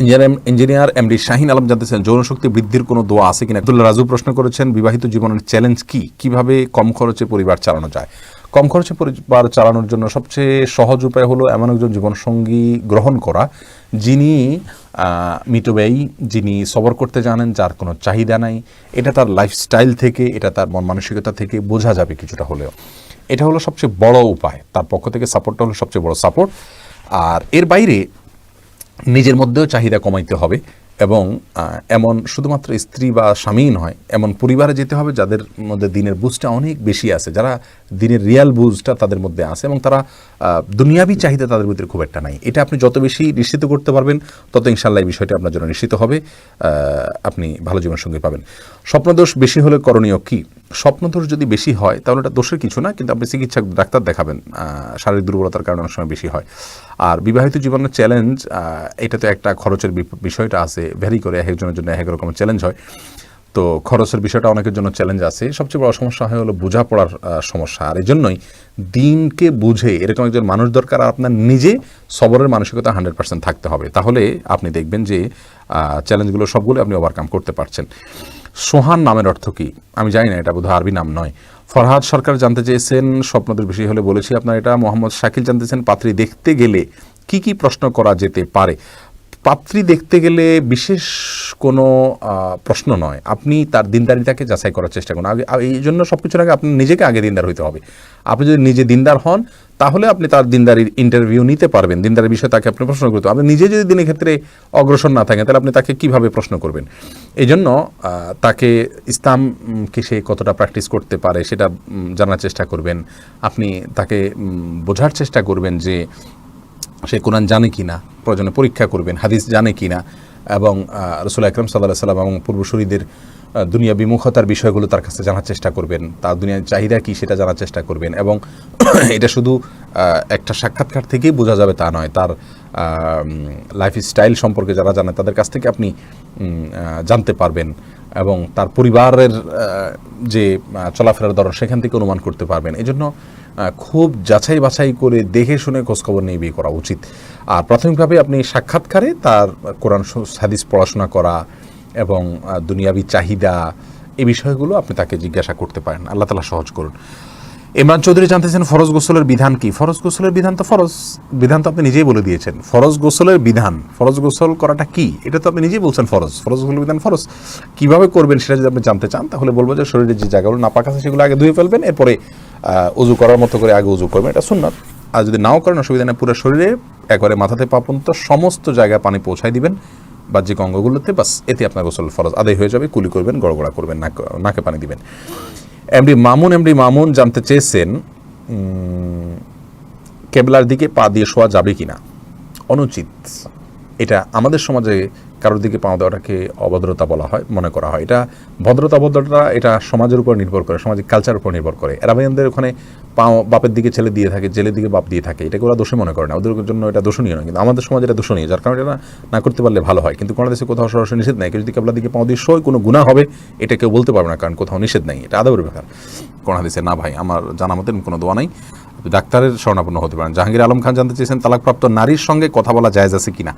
Engineer MD Shahin Alam জানতেছেন যৌনশক্তি বৃদ্ধির কোনো দোয়া আছে কিনা। আব্দুল্লাহ রাজু প্রশ্ন করেছেন বিবাহিত জীবনের চ্যালেঞ্জ কি, কিভাবে কম খরচে পরিবার চালানো যায়। কম খরচে পরিবার চালানোর জন্য সবচেয়ে সহজ উপায় হলো এমন একজন জীবনসঙ্গী গ্রহণ করা যিনি মিতব্যয়ী, যিনি সবর করতে জানেন, যার কোনো চাহিদা নাই। এটা তার লাইফস্টাইল থেকে, এটা তার মন মানসিকতা থেকে বোঝা যাবে কিছুটা হলেও। এটা হলো সবচেয়ে বড় উপায়, তার পক্ষ থেকে সাপোর্টটা হলো সবচেয়ে বড় সাপোর্ট। আর এর বাইরে নিজের মধ্যেও চাহিদা কমাইতে হবে এবং এমন শুধুমাত্র স্ত্রী বা স্বামী নয়, এমন পরিবারে যেতে হবে যাদের মধ্যে দিনের বুঝটা অনেক বেশি আছে, যারা দিনের রিয়াল বুঝটা তাদের মধ্যে আছে এবং তারা দুনিয়াবি চাহিদা তাদের ভিতরে খুব একটা নাই। এটা আপনি যত বেশি নিশ্চিত করতে পারবেন তত ইনশাল্লাহ এই বিষয়টা আপনার জন্য নিশ্চিত হবে, আপনি ভালো জীবনসঙ্গী পাবেন। স্বপ্নদোষ বেশি হলে করণীয় কি? স্বপ্নদোষ যদি বেশি হয় তাহলে এটা দোষের কিছু না, কিন্তু আপনি চিকিৎসক ডাক্তার দেখাবেন, শারীরিক দুর্বলতার কারণে অনেক সময় বেশি হয়। আর বিবাহিত জীবনের চ্যালেঞ্জ, এটা তো একটা খরচের বিষয়টা আছে, ভ্যারি করে এক একজনের জন্য এক রকমের চ্যালেঞ্জ হয়। তো খরচের বিষয়টা অনেকের জন্য চ্যালেঞ্জ আছে। সবচেয়ে বড় সমস্যা হয় হলো বোঝাপড়ার সমস্যা। আর এই জন্যই দিনকে বুঝে এরকম একজন মানুষ দরকার, আর আপনার নিজে সবরের মানসিকতা 100% থাকতে হবে। তাহলে আপনি দেখবেন যে চ্যালেঞ্জগুলো সবগুলো আপনি ওভারকাম করতে পারছেন। সোহান নামের অর্থ কি? আমি জানি না, এটা বোধহয় আরবি নাম নয়। ফরহাদ সরকার জানতে চেয়েছেন স্বপ্নদোষ বেশি হলে বলেছি আপনার এটা। মোহাম্মদ শাকিল জানতেছেন পাত্রী দেখতে গেলে কি কি প্রশ্ন করা যেতে পারে। পাত্রী দেখতে গেলে বিশেষ কোনো প্রশ্ন নয়, আপনি তার দিনদারিতাকে যাচাই করার চেষ্টা করুন। আগে এই জন্য সব কিছুর আগে আপনি নিজেকে আগে দিনদার হইতে হবে। আপনি যদি নিজে দিনদার হন তাহলে আপনি তার দিনদারির ইন্টারভিউ নিতে পারবেন, দিনদারের বিষয়ে তাকে আপনি প্রশ্ন করতে। আপনি নিজে যদি দিনের ক্ষেত্রে অগ্রসর না থাকেন তাহলে আপনি তাকে কীভাবে প্রশ্ন করবেন? এই জন্য তাকে ইসলাম কি সে কতটা প্র্যাকটিস করতে পারে সেটা জানার চেষ্টা করবেন। আপনি তাকে বোঝার চেষ্টা করবেন যে সে কোরআন জানে কি না, প্রয়োজনে পরীক্ষা করবেন, হাদিস জানে কি না, এবং রাসূল আকরাম সাল্লাল্লাহু আলাইহি ওয়াসাল্লাম এবং পূর্বসূরীদের দুনিয়া বিমুখতার বিষয়গুলো তার কাছে জানার চেষ্টা করবেন, তার দুনিয়ার চাহিদা কী সেটা জানার চেষ্টা করবেন। এবং এটা শুধু একটা সাক্ষাৎকার থেকেই বোঝা যাবে তা নয়, তার লাইফস্টাইল সম্পর্কে যারা জানে তাদের কাছ থেকে আপনি জানতে পারবেন এবং তার পরিবারের যে চলাফেরার ধরন সেখান থেকে অনুমান করতে পারবেন। এই জন্য খুব যাচাই বাছাই করে দেখে শুনে খোঁজখবর নিয়ে বিয়ে করা উচিত। আর প্রাথমিকভাবে আপনি সাক্ষাৎকারে তার কোরআন হাদিস পড়াশোনা করা এবং দুনিয়াবি চাহিদা এই বিষয়গুলো আপনি তাকে জিজ্ঞাসা করতে পারেন। আল্লাহ তাআলা সহজ করুন। ইমরান চৌধুরী জানতেছেন ফরজ গোসলের বিধান কি? ফরজ গোসলের বিধান তো বিধান তো আপনি নিজেই বলে দিয়েছেন। ফরজ গোসলের বিধান, ফরজ গোসল করাটা কি এটা তো আপনি নিজেই বলছেন। ফরজ গোসলের বিধান ফরজ, কীভাবে করবেন সেটা যদি আপনি জানতে চান তাহলে বলবো যে শরীরের যে জায়গাগুলো নাপাক আছে সেগুলো আগে ধুয়ে ফেলবেন, এরপরে উজু করার মতো করে আগে উজু করবেন, এটা সুন্নাত। আর যদি নাও করেন অসুবিধা নেই, পুরো শরীরে একবারে মাথাতে পা পর্যন্ত সমস্ত জায়গায় পানি পৌঁছায় দিবেন বাহ্যিক অঙ্গগুলোতে, বাস এতে আপনার গোসল ফরজ আদায় হয়ে যাবে। কুলি করবেন, গড়গড়া করবেন, নাকে পানি দিবেন। এমডি মামুন জানতে চেয়েছেন কেবলার দিকে পা দিয়ে শোয়া যাবে কিনা। অনুচিত, এটা আমাদের সমাজে কারোর দিকে পা দেওয়াটাকে অভদ্রতা বলা হয়, মনে করা হয়। এটা ভদ্রতা এটা সমাজের উপর নির্ভর করে, সামাজিক কালচারের উপর নির্ভর করে। আরবিয়ানদের ওখানে পা বাপের দিকে ছেলে দিয়ে থাকে, ছেলের দিকে বাপ দিয়ে থাকে, এটাকে ওরা দোষে মনে করে না, ওদের জন্য এটা দোষণীয় নয়। কিন্তু আমাদের সমাজে এটা দোষণীয়, যার কারণে এটা না করতে পারলে ভালো হয়। কিন্তু কোনো দেশে কোথাও সরাসরি নিষেধ নাই, কেউ যদি কেবলার দিকে পা দিয়ে শোয় কোনো গুনাহ হবে এটা কেউ বলতে পারবে না, কারণ কোথাও নিষেধ নাই, এটা আদবের ব্যাপার। কোন হাদিসে না ভাই আমার জানা মতে কোনো দোয়া নাই, ডাক্তারের শরণাপন্ন হতে পারেন। জাহাঙ্গীর আলম খান জানতে চেয়েছেন তালাকপ্রাপ্ত নারীর সঙ্গে কথা বলা জায়েজ আছে কিনা।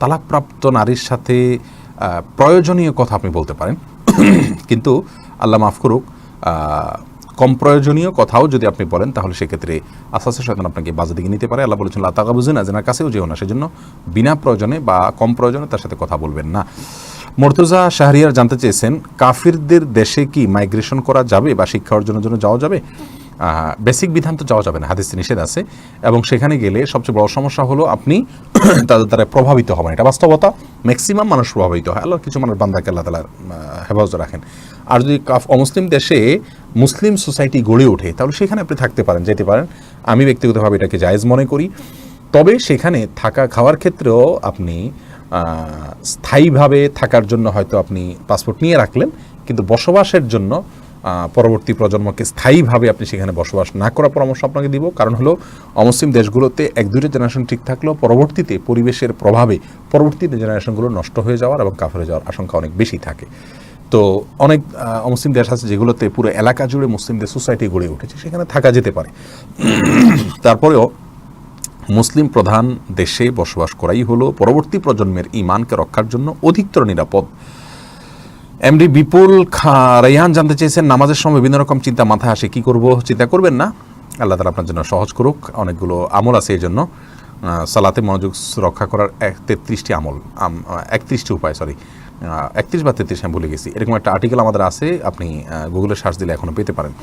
তালাকপ্রাপ্ত নারীর সাথে প্রয়োজনীয় কথা আপনি বলতে পারেন, কিন্তু আল্লাহ মাফ করুক কম প্রয়োজনীয় কথাও যদি আপনি বলেন তাহলে সেক্ষেত্রে আস্তে আস্তে শয়তান আপনাকে বাজে দিকে নিতে পারে। আল্লাহ বলেছেন লা তাগাবুজু নাজেনার কাছেও যেও না, সেজন্য বিনা প্রয়োজনে বা কম প্রয়োজনে তার সাথে কথা বলবেন না। মুর্তজা শাহরিয়ার জানতে চেয়েছেন কাফিরদের দেশে কি মাইগ্রেশন করা যাবে বা শিক্ষা অর্জনের জন্য যাওয়া যাবে। বেসিক বিধান তো যাওয়া যাবে না, হাদিসে নিষেধ আছে, এবং সেখানে গেলে সবচেয়ে বড় সমস্যা হলো আপনি তাদের দ্বারা প্রভাবিত হবেন। এটা বাস্তবতা, ম্যাক্সিমাম মানুষ প্রভাবিত হয়, আল্লাহ কিছু মানুষ বান্দাকে আল্লাহ তাআলা হেফাজতে রাখেন। আর যদি অমুসলিম দেশে মুসলিম সোসাইটি গড়ে ওঠে তাহলে সেখানে আপনি থাকতে পারেন, যেতে পারেন। আমি ব্যক্তিগতভাবে এটাকে জায়েজ মনে করি। তবে সেখানে থাকা খাওয়ার ক্ষেত্রেও আপনি স্থায়ীভাবে থাকার জন্য হয়তো আপনি পাসপোর্ট নিয়ে রাখলেন, কিন্তু বসবাসের জন্য পরবর্তী প্রজন্মকে স্থায়ীভাবে আপনি সেখানে বসবাস না করার পরামর্শ আপনাকে দিব। কারণ হলো অমুসলিম দেশগুলোতে 1-2টা জেনারেশন ঠিক থাকলেও পরবর্তীতে পরিবেশের প্রভাবে পরবর্তীতে জেনারেশনগুলো নষ্ট হয়ে যাওয়ার এবং কাফের হয়ে যাওয়ার আশঙ্কা অনেক বেশি থাকে। তো অনেক মুসলিম দেশ আছে যেগুলোতে পুরো এলাকা জুড়ে মুসলিমদের সোসাইটি গড়ে উঠেছে, সেখানে থাকা যেতে পারে। তারপরেও মুসলিম প্রধান দেশে বসবাস করাই হলো পরবর্তী প্রজন্মের ঈমানকে রক্ষার জন্য অধিকতর নিরাপদ। এমডি বিপুল রায়হান জানতে চেয়েছেন, নামাজের সময় বিভিন্ন রকম চিন্তা মাথায় আসে, কি করব? চিন্তা করবেন না, আল্লাহ তাআলা আপনার জন্য সহজ করুক। অনেকগুলো আমল আছে এই জন্য। সালাতে মনোযোগ রক্ষা করার 33টি আমল, 31টি উপায়, 31 বা 33 আমি ভুলে গেছি। এরকম একটা আর্টিকেল আমাদের আছে, আপনি গুগলে সার্চ দিলে এখনও পেতে পারেন।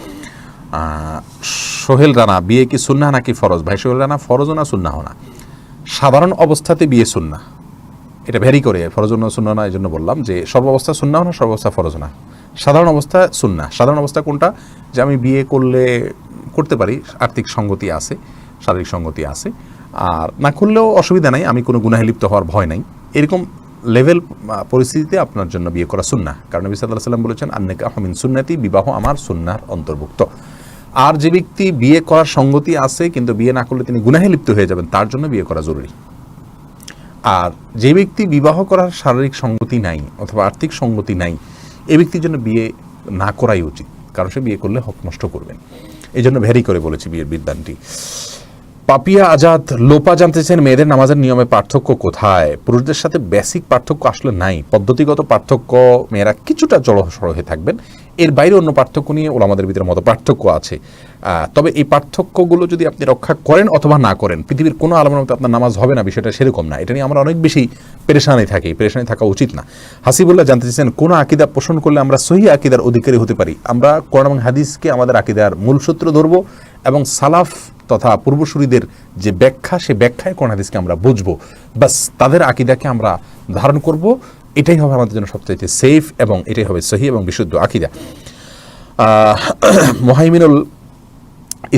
সোহেল রানা, বিয়ে কি সুন্নাহ নাকি ফরজ? ভাই সোহেল রানা, ফরজও না সুন্নাহ না, সাধারণ অবস্থাতে বিয়ে সুন্নাহ। এটা ভ্যারি করে, ফরজ না সুন্নাহ না, এই জন্য বললাম যে সর্বাবস্থা সুন্নাহ না, সর্বাবস্থা ফরজ না, সাধারণ অবস্থা সুন্নাহ। সাধারণ অবস্থা কোনটা? যে আমি বিয়ে করতে পারি, আর্থিক সঙ্গতি আছে, শারীরিক সঙ্গতি আছে, আর না করলেও অসুবিধা নাই, আমি কোনো গুনাহে লিপ্ত হওয়ার ভয় নাই, এরকম লেভেল পরিস্থিতিতে আপনার জন্য বিয়ে করা সুন্নাহ। কারণ নবী সাল্লাল্লাহু আলাইহি ওয়াসাল্লাম বলেছেন, আন-নিকাহু মিন সুন্নতি, বিবাহ আমার সুন্নাহর অন্তর্ভুক্ত। আর যে ব্যক্তি বিয়ে করার সঙ্গতি আছে কিন্তু বিয়ে না করলে তিনি গুনাহে লিপ্ত হয়ে যাবেন, তার জন্য বিয়ে করা জরুরি। আর যে ব্যক্তি বিবাহ করার শারীরিক সঙ্গতি নাই অথবা আর্থিক সঙ্গতি নাই, এই ব্যক্তির জন্য বিয়ে না করাই উচিত, কারণ সে বিয়ে করলে হক নষ্ট করবেন। এই জন্য ভ্যারি করে বলেছি বিয়ের বিধানটি। পাপিয়া আজাদ লোপা জানতেছেন, মেয়েদের নামাজের নিয়মে পার্থক্য কোথায়? পুরুষদের সাথে বেসিক পার্থক্য আসলে নাই, পদ্ধতিগত পার্থক্য, মেয়েরা কিছুটা জড়সড় হয়ে থাকবেন, এর বাইরে অন্য পার্থক্য নিয়ে ওলামাদের ভিতরে মত পার্থক্য আছে। তবে এই পার্থক্যগুলো যদি আপনি রক্ষা করেন অথবা না করেন, পৃথিবীর কোনো আলেমের মতো আপনার নামাজ হবে না, বিষয়টা সেরকম না। এটা নিয়ে আমরা অনেক বেশি পেরেশানি থাকা উচিত না। হাসিবুল্লাহ জানতে চেয়েছেন, কোন আকীদা পোষণ করলে আমরা সহিহ আকীদার অধিকারী হতে পারি? আমরা কোরআন এবং হাদিসকে আমাদের আকীদার মূল সূত্র ধরবো এবং সালাফ তথা পূর্বসূরীদের যে ব্যাখ্যা, সে ব্যাখ্যায় কোরআন হাদিসকে আমরা বুঝবো, বাস তাদের আকীদাকে আমরা ধারণ করব, এটাই হবে আমাদের জন্য সবচাইতে সেফ এবং এটাই হবে সহিহ এবং বিশুদ্ধ আকীদা। মুহাইমিনুল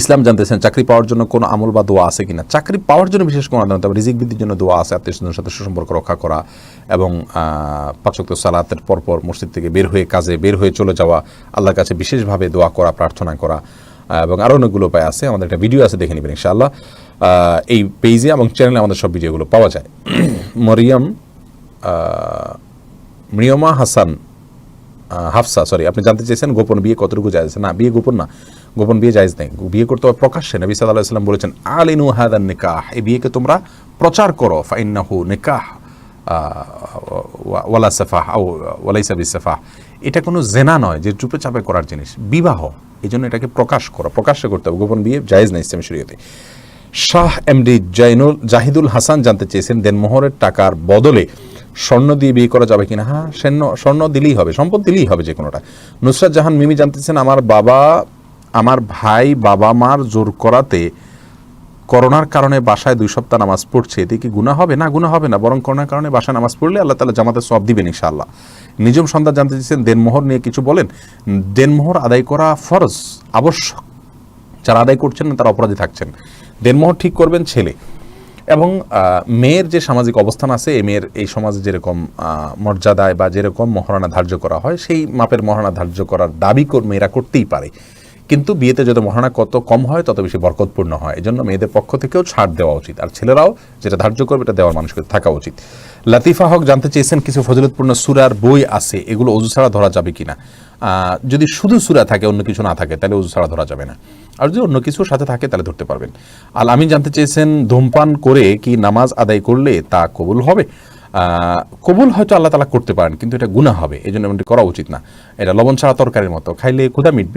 ইসলাম জানতেছেন, চাকরি পাওয়ার জন্য কোনো আমল বা দোয়া আছে কিনা? চাকরি পাওয়ার জন্য বিশেষ কোনো আদালত, তবে রিজিক বৃদ্ধির জন্য দোয়া আছে, আত্মীয়স্বজনের সাথে সুসম্পর্ক রক্ষা করা এবং 5 ওয়াক্ত সালাতের পরপর মসজিদ থেকে বের হয়ে কাজে বের হয়ে চলে যাওয়া, আল্লাহর কাছে বিশেষভাবে দোয়া করা, প্রার্থনা করা, এবং আরও অনেকগুলো উপায় আছে। আমাদের একটা ভিডিও আছে, দেখে নেবেন ইনশাআল্লাহ। এই পেজে এবং চ্যানেলে আমাদের সব ভিডিওগুলো পাওয়া যায়। মরিয়মা হাসান হাফসা, আপনি জানতে চেয়েছেন গোপন বিয়ে কতটুকু জায়েজ? না, বিয়ে গোপন না, গোপন বিয়ে জায়েজ নেই, বিয়ে করতে হবে প্রকাশ্যে। নবী সাল্লাল্লাহু আলাইহি ওয়াসাল্লাম বলেছেন, আলিনু হাদান নিকাহ, এই বিয়েকে তোমরা প্রচার করো, ফাইন্নাহু নিকাহ ওয়ালা সাফাহ আও ওয়ালাইসা বিসাফাহ, এটা কোনো জেনা নয় যে চুপে চাপে করার জিনিস, বিবাহ, এই জন্য এটাকে প্রকাশ্যে করতে হবে। গোপন বিয়ে জায়েজ নেই ইসলামী শরীয়তে। শাহ এমডি জাহিদুল হাসান জানতে চেয়েছেন, দেনমোহরের টাকার বদলে স্বর্ণ দিয়ে বিয়ে করা যাবে কিনা? হ্যাঁ, স্বর্ণ দিলেই হবে, সম্পদ দিলেই হবে, যে কোনোটা। নুসরাত জাহান মিমি জানতেছেন, আমার ভাই বাবা মার জোর করাতে করোনার কারণে বাসায় 2 সপ্তাহ নামাজ পড়ছে, এতে কি গুনাহ হবে? না, গুনাহ হবে না, বরং করোনার কারণে বাসায় নামাজ পড়লে আল্লাহ তাআলা জামাতের সওয়াব দিবেন ইনশাআল্লাহ। নিজম সন্তান জানতে চেয়েছেন, দেনমোহর নিয়ে কিছু বলেন। দেনমোহর আদায় করা ফরজ, আবশ্যক, যারা আদায় করছেন না তারা অপরাধী থাকছেন। দেনমোহর ঠিক করবেন ছেলে, এবং মেয়ের যে সামাজিক অবস্থান আছে, এই মেয়ের এই সমাজে যেরকম মর্যাদায় বা যেরকম মহারণা ধার্য করা হয়, সেই মাপের মহারণা ধার্য করার দাবি মেয়েরা করতেই পারে, কিন্তু বিয়েতে যত মহারণা কত কম হয় তত বেশি বরকতপূর্ণ হয়। এই জন্য মেয়েদের পক্ষ থেকেও ছাড় দেওয়া উচিত, আর ছেলেরাও যেটা ধার্য করবে এটা দেওয়ার মানুষকে থাকা উচিত। লাতিফা হক জানতে চেয়েছেন, কিছু ফজিলতপূর্ণ সূরার বই আছে, এগুলো ওযু ছাড়া ধরা যাবে কিনা? যদি শুধু সূরা থাকে, অন্য কিছু না থাকে, তাহলে ওযু ছাড়া ধরা যাবে না, আর যদি অন্য কিছুর সাথে থাকে তাহলে ধরতে পারবেন। আল আমিন জানতে চেয়েছেন, ধূমপান করে কি নামাজ আদায় করলে তা কবুল হবে? কবুল হয়তো আল্লাহ তাআলা করতে পারেন, কিন্তু এটা গুনাহ হবে, এই জন্য এমনটি করা উচিত না। এটা লবণ ছাড়া তরকারির মতো, খাইলে ক্ষুধা মিটবে।